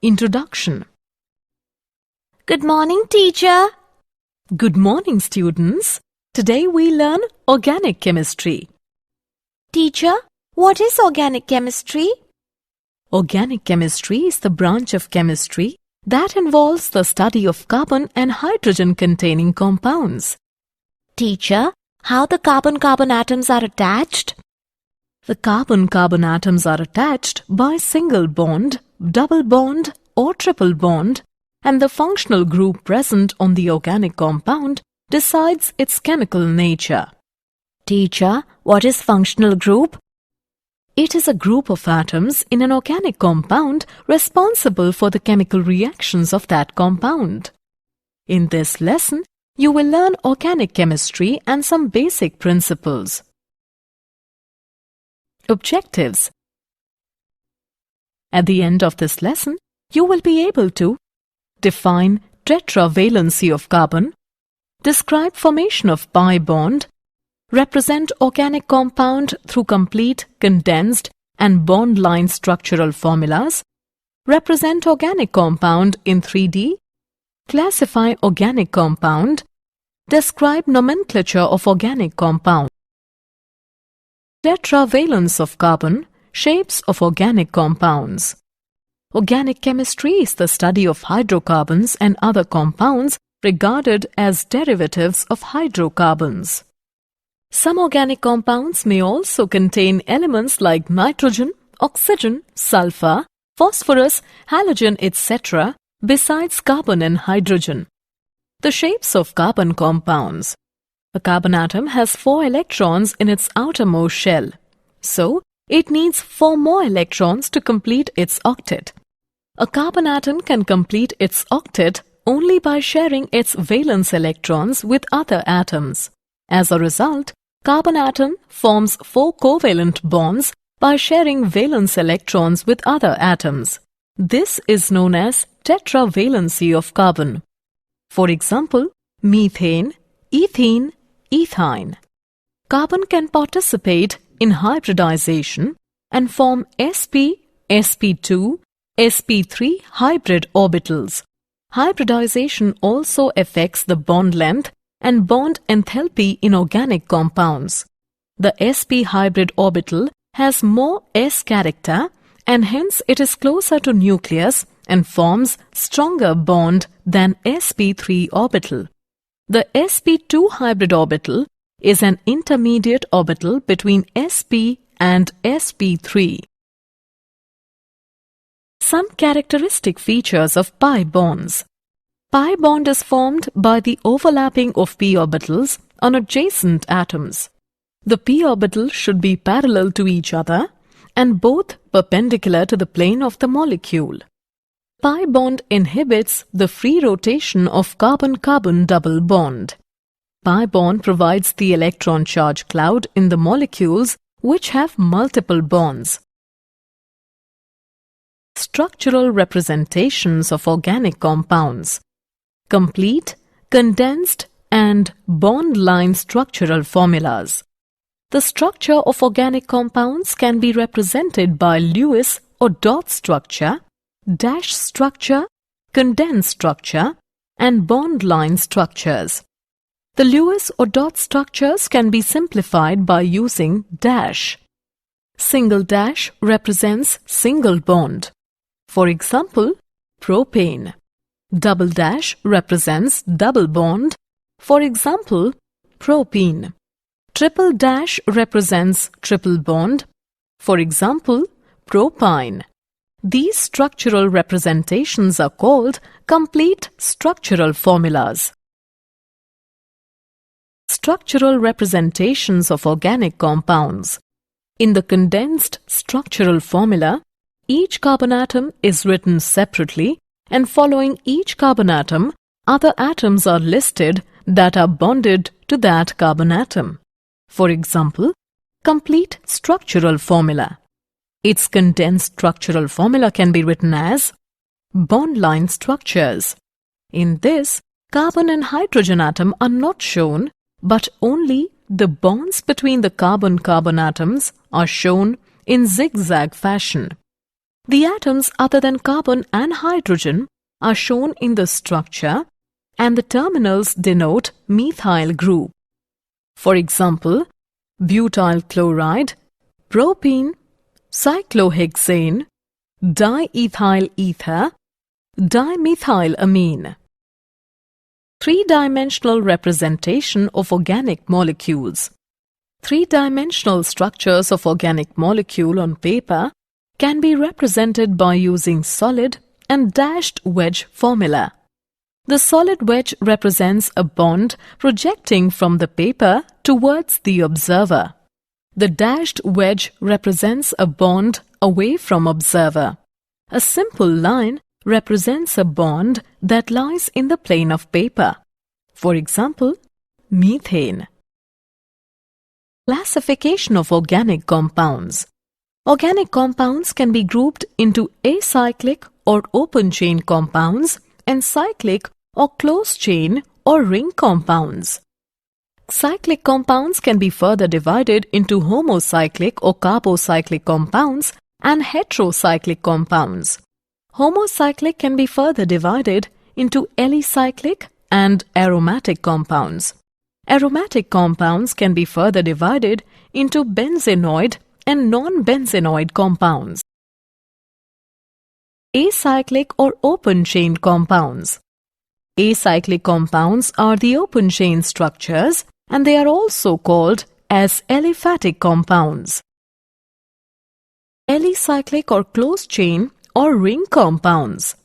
Introduction. Good morning, teacher. Good morning, students. Today we learn organic chemistry. Teacher, what is organic chemistry? Organic chemistry is the branch of chemistry that involves the study of carbon and hydrogen containing compounds. Teacher, how the carbon-carbon atoms are attached? The carbon-carbon atoms are attached by single bond, double bond or triple bond, and the functional group present on the organic compound decides its chemical nature. Teacher, what is functional group? It is a group of atoms in an organic compound responsible for the chemical reactions of that compound. In this lesson, you will learn organic chemistry and some basic principles. Objectives. At the end of this lesson, you will be able to define tetravalency of carbon, describe formation of pi bond, represent organic compound through complete, condensed and bond line structural formulas, represent organic compound in 3D, classify organic compound, describe nomenclature of organic compound. Tetravalence of carbon, shapes of organic compounds. Organic chemistry is the study of hydrocarbons and other compounds regarded as derivatives of hydrocarbons. Some organic compounds may also contain elements like nitrogen, oxygen, sulfur, phosphorus, halogen, etc. besides carbon and hydrogen. The shapes of carbon compounds. A carbon atom has 4 electrons in its outermost shell. So, it needs 4 more electrons to complete its octet. A carbon atom can complete its octet only by sharing its valence electrons with other atoms. As a result, carbon atom forms 4 covalent bonds by sharing valence electrons with other atoms. This is known as tetravalency of carbon. For example, methane, ethene, ethine. Carbon can participate in hybridization and form sp, sp2, sp3 hybrid orbitals. Hybridization also affects the bond length and bond enthalpy in organic compounds. The sp hybrid orbital has more s character and hence it is closer to nucleus and forms stronger bond than sp3 orbital. The sp2 hybrid orbital is an intermediate orbital between sp and sp3. Some characteristic features of pi bonds. Pi bond is formed by the overlapping of p orbitals on adjacent atoms. The p orbital should be parallel to each other and both perpendicular to the plane of the molecule. Pi bond inhibits the free rotation of carbon-carbon double bond. Pi bond provides the electron charge cloud in the molecules which have multiple bonds. Structural representations of organic compounds. Complete, condensed and bond line structural formulas. The structure of organic compounds can be represented by Lewis or dot structure, dash structure, condensed structure and bond line structures. The Lewis or dot structures can be simplified by using dash. Single dash represents single bond. For example, propane. Double dash represents double bond. For example, propene. Triple dash represents triple bond. For example, propyne. These structural representations are called complete structural formulas. Structural representations of organic compounds. In the condensed structural formula, each carbon atom is written separately and following each carbon atom, other atoms are listed that are bonded to that carbon atom. For example, complete structural formula. Its condensed structural formula can be written as bond line structures. In this, carbon and hydrogen atom are not shown, but only the bonds between the carbon-carbon atoms are shown in zigzag fashion. The atoms other than carbon and hydrogen are shown in the structure, and the terminals denote methyl group. For example, butyl chloride, propene, cyclohexane, diethyl ether, dimethylamine. Three-dimensional representation of organic molecules. Three-dimensional structures of organic molecule on paper can be represented by using solid and dashed wedge formula. The solid wedge represents a bond projecting from the paper towards the observer. The dashed wedge represents a bond away from observer. A simple line represents a bond that lies in the plane of paper. For example, methane. Classification of organic compounds. Organic compounds can be grouped into acyclic or open-chain compounds and cyclic or closed-chain or ring compounds. Cyclic compounds can be further divided into homocyclic or carbocyclic compounds and heterocyclic compounds. Homocyclic can be further divided into alicyclic and aromatic compounds. Aromatic compounds can be further divided into benzenoid and non-benzenoid compounds. Acyclic or open-chain compounds. Acyclic compounds are the open-chain structures, and they are also called as aliphatic compounds. Alicyclic or closed-chain or ring compounds.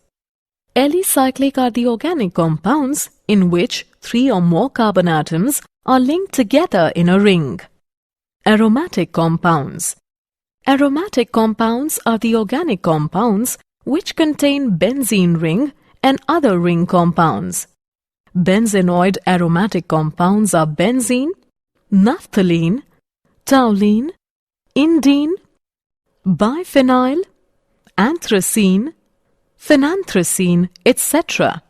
Alicyclic are the organic compounds in which three or more carbon atoms are linked together in a ring. Aromatic compounds. Aromatic compounds are the organic compounds which contain benzene ring and other ring compounds. Benzenoid aromatic compounds are benzene, naphthalene, toluene, indene, biphenyl, anthracene, phenanthracene, etc.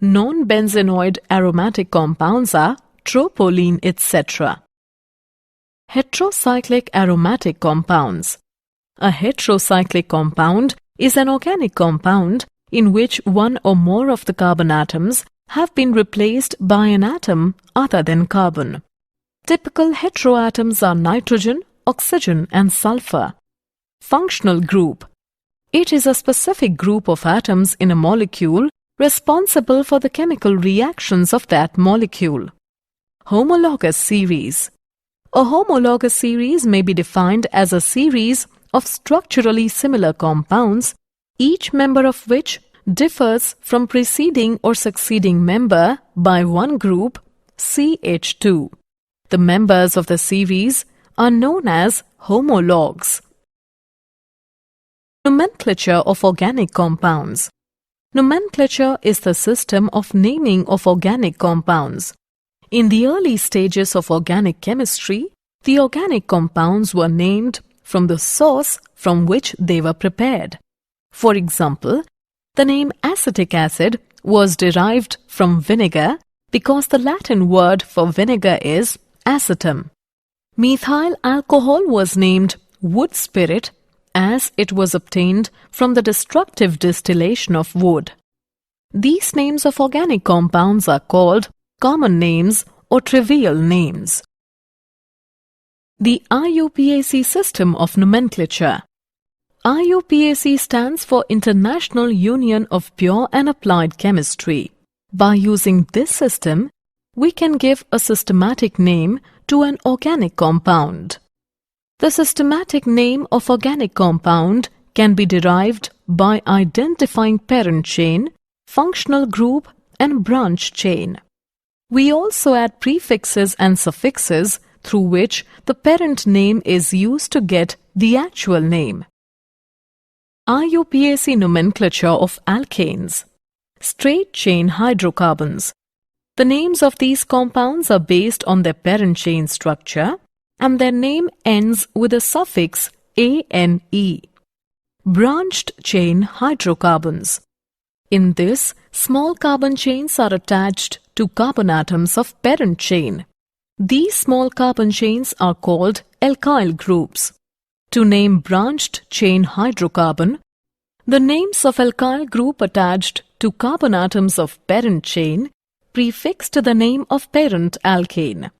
Non-benzenoid aromatic compounds are tropylene, etc. Heterocyclic aromatic compounds. A heterocyclic compound is an organic compound in which one or more of the carbon atoms have been replaced by an atom other than carbon. Typical heteroatoms are nitrogen, oxygen, and sulfur. Functional group. It is a specific group of atoms in a molecule responsible for the chemical reactions of that molecule. Homologous series. A homologous series may be defined as a series of structurally similar compounds, each member of which differs from preceding or succeeding member by one group, CH2. The members of the series are known as homologs. Nomenclature of organic compounds. Nomenclature is the system of naming of organic compounds. In the early stages of organic chemistry, the organic compounds were named from the source from which they were prepared. For example, the name acetic acid was derived from vinegar because the Latin word for vinegar is acetum. Methyl alcohol was named wood spirit as it was obtained from the destructive distillation of wood. These names of organic compounds are called common names or trivial names. The IUPAC system of nomenclature. IUPAC stands for International Union of Pure and Applied Chemistry. By using this system, we can give a systematic name to an organic compound. The systematic name of organic compound can be derived by identifying parent chain, functional group, and branch chain. We also add prefixes and suffixes through which the parent name is used to get the actual name. IUPAC nomenclature of alkanes. Straight-chain hydrocarbons. The names of these compounds are based on their parent chain structure, and their name ends with a suffix ANE. Branched chain hydrocarbons. In this, small carbon chains are attached to carbon atoms of parent chain. These small carbon chains are called alkyl groups. To name branched chain hydrocarbon, the names of alkyl group attached to carbon atoms of parent chain prefix to the name of parent alkane.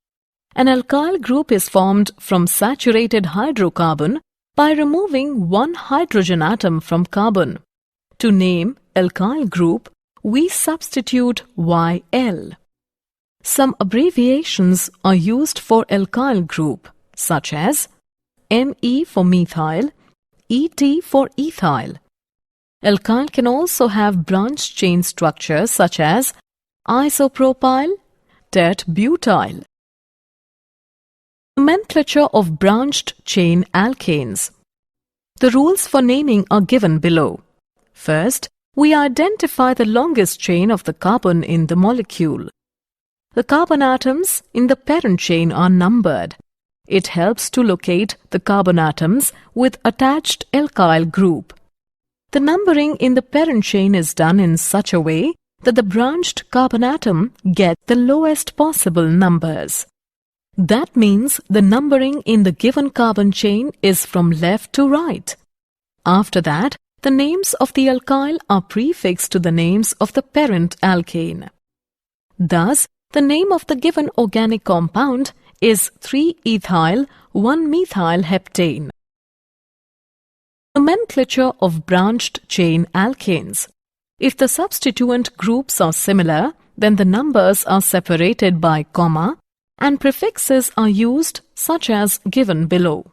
An alkyl group is formed from saturated hydrocarbon by removing one hydrogen atom from carbon. To name alkyl group, we substitute YL. Some abbreviations are used for alkyl group, such as Me for methyl, Et for ethyl. Alkyl can also have branched chain structures such as isopropyl, tert-butyl. Nomenclature of branched chain alkanes. The rules for naming are given below. First, we identify the longest chain of the carbon in the molecule. The carbon atoms in the parent chain are numbered. It helps to locate the carbon atoms with attached alkyl group. The numbering in the parent chain is done in such a way that the branched carbon atom gets the lowest possible numbers. That means the numbering in the given carbon chain is from left to right. After that, the names of the alkyl are prefixed to the names of the parent alkane. Thus, the name of the given organic compound is 3-ethyl 1-methyl heptane. Nomenclature of branched chain alkanes. If the substituent groups are similar, then the numbers are separated by comma and prefixes are used such as given below.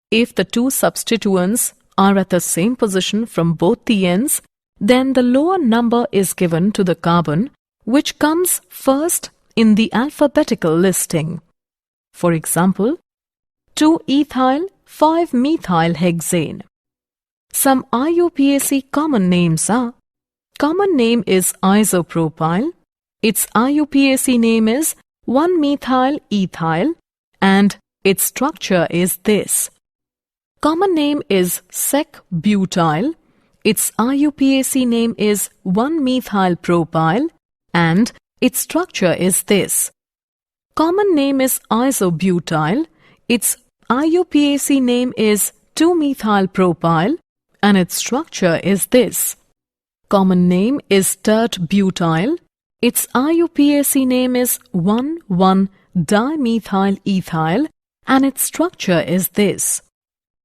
If the two substituents are at the same position from both the ends, then the lower number is given to the carbon which comes first in the alphabetical listing. For example, 2-ethyl 5-methyl hexane. Some IUPAC common names are: common name is isopropyl, its IUPAC name is 1-methyl ethyl, and its structure is this. Common name is sec-butyl, its IUPAC name is 1-methyl propyl, and its structure is this. Common name is isobutyl, its IUPAC name is 2-methyl propyl, and its structure is this. Common name is tert-butyl, its IUPAC name is 1,1-dimethyl ethyl, and its structure is this.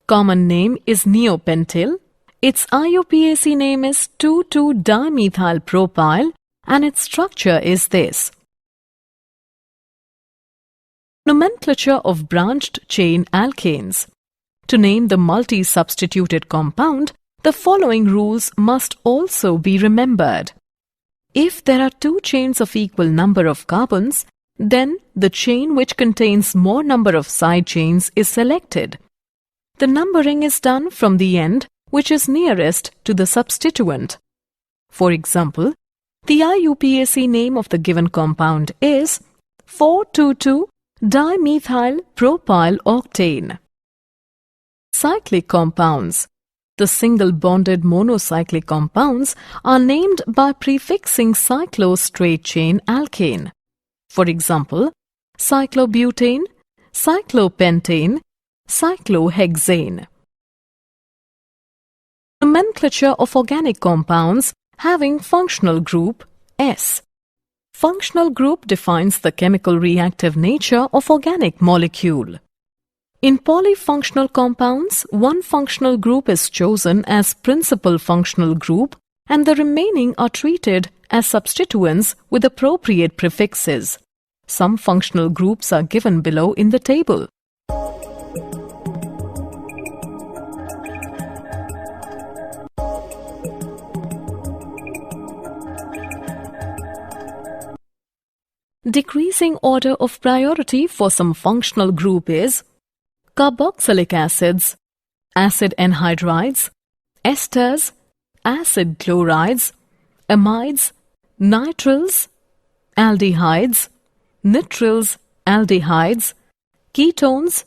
Common name is neopentyl, its IUPAC name is 2,2-dimethyl propyl, and its structure is this. Nomenclature of branched chain alkanes. To name the multi-substituted compound, the following rules must also be remembered. If there are two chains of equal number of carbons, then the chain which contains more number of side chains is selected. The numbering is done from the end which is nearest to the substituent. For example, the IUPAC name of the given compound is 4,2,2-dimethyl propyl octane. Cyclic compounds. The single-bonded monocyclic compounds are named by prefixing cyclo-straight chain alkane. For example, cyclobutane, cyclopentane, cyclohexane. Nomenclature of organic compounds having functional group S. Functional group defines the chemical reactive nature of organic molecule. In polyfunctional compounds, one functional group is chosen as principal functional group and the remaining are treated as substituents with appropriate prefixes. Some functional groups are given below in the table. Decreasing order of priority for some functional group is carboxylic acids, acid anhydrides, esters, acid chlorides, amides, nitriles, aldehydes, nitriles, aldehydes, ketones,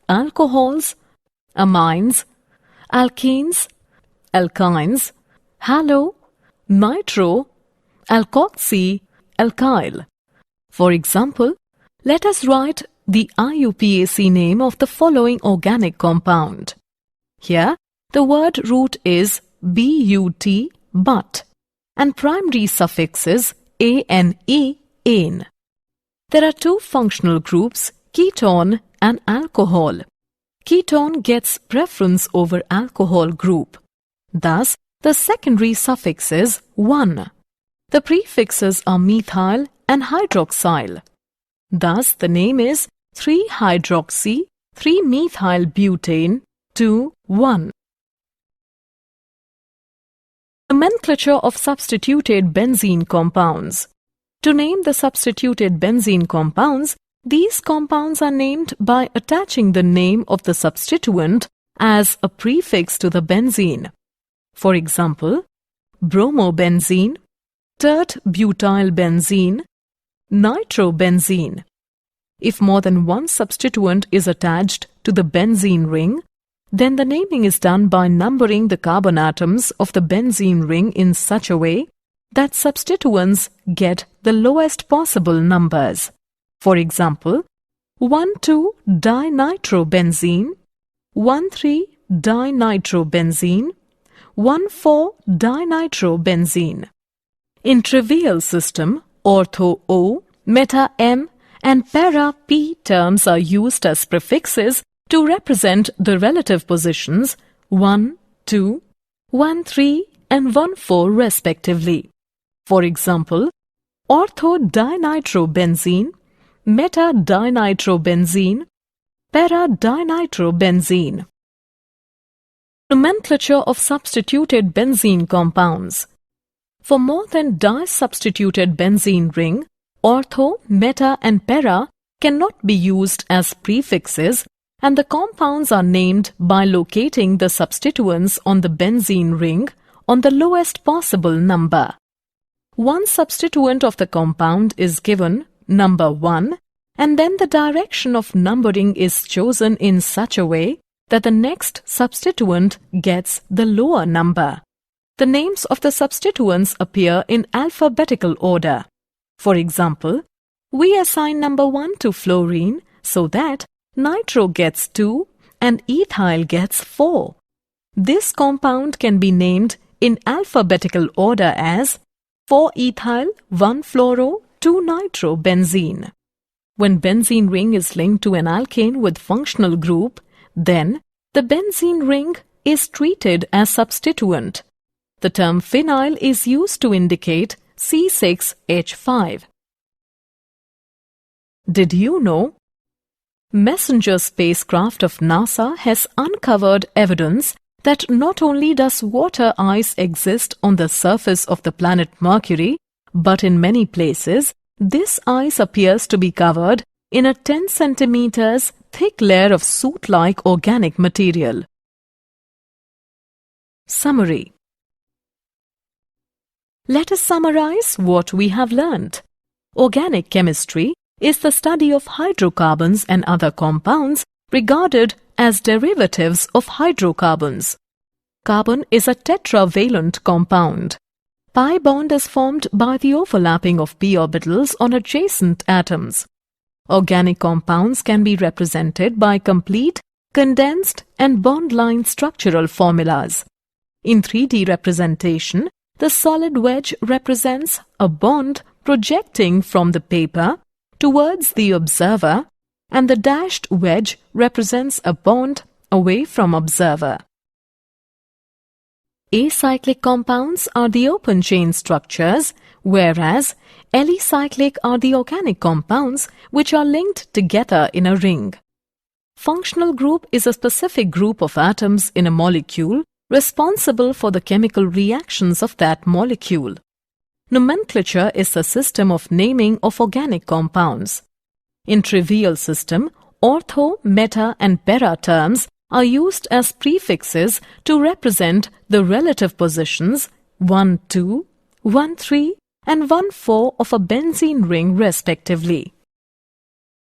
alcohols, amines, alkenes, alkynes, halo, nitro, alkoxy, alkyl. For example, let us write the IUPAC name of the following organic compound. Here, the word root is BUT, but, and primary suffix is ANE, ane. There are two functional groups, ketone and alcohol. Ketone gets preference over alcohol group. Thus, the secondary suffix is 1. The prefixes are methyl and hydroxyl. Thus, the name is 3-hydroxy, 3-methyl-butane, 2,1. Nomenclature of substituted benzene compounds. To name the substituted benzene compounds, these compounds are named by attaching the name of the substituent as a prefix to the benzene. For example, bromobenzene, tert-butylbenzene, nitrobenzene. If more than one substituent is attached to the benzene ring, then the naming is done by numbering the carbon atoms of the benzene ring in such a way that substituents get the lowest possible numbers. For example, 1,2-dinitrobenzene, 1,3-dinitrobenzene, 1,4-dinitrobenzene. In trivial system, ortho O, meta M, and para P terms are used as prefixes to represent the relative positions 1, 2, 1, 3, and 1, 4 respectively. For example, ortho-dinitrobenzene, meta-dinitrobenzene, para-dinitrobenzene. Nomenclature of substituted benzene compounds. For more than di-substituted benzene ring, ortho, meta and para cannot be used as prefixes, and the compounds are named by locating the substituents on the benzene ring on the lowest possible number. One substituent of the compound is given number 1, and then the direction of numbering is chosen in such a way that the next substituent gets the lower number. The names of the substituents appear in alphabetical order. For example, we assign number 1 to fluorine so that nitro gets 2 and ethyl gets 4. This compound can be named in alphabetical order as 4-ethyl, 1-fluoro, 2-nitrobenzene. When benzene ring is linked to an alkane with functional group, then the benzene ring is treated as substituent. The term phenyl is used to indicate C6H5. Did you know? Messenger spacecraft of NASA has uncovered evidence that not only does water ice exist on the surface of the planet Mercury, but in many places, this ice appears to be covered in a 10 centimeters thick layer of soot-like organic material. Summary. Let us summarize what we have learnt. Organic chemistry is the study of hydrocarbons and other compounds regarded as derivatives of hydrocarbons. Carbon is a tetravalent compound. Pi bond is formed by the overlapping of p orbitals on adjacent atoms. Organic compounds can be represented by complete, condensed, and bond-line structural formulas. In 3D representation, the solid wedge represents a bond projecting from the paper towards the observer, and the dashed wedge represents a bond away from observer. Acyclic compounds are the open chain structures, whereas alicyclic are the organic compounds which are linked together in a ring. Functional group is a specific group of atoms in a molecule responsible for the chemical reactions of that molecule. Nomenclature is the system of naming of organic compounds. In trivial system, ortho, meta and para terms are used as prefixes to represent the relative positions 1, 2, 1, 3 and 1, 4 of a benzene ring respectively.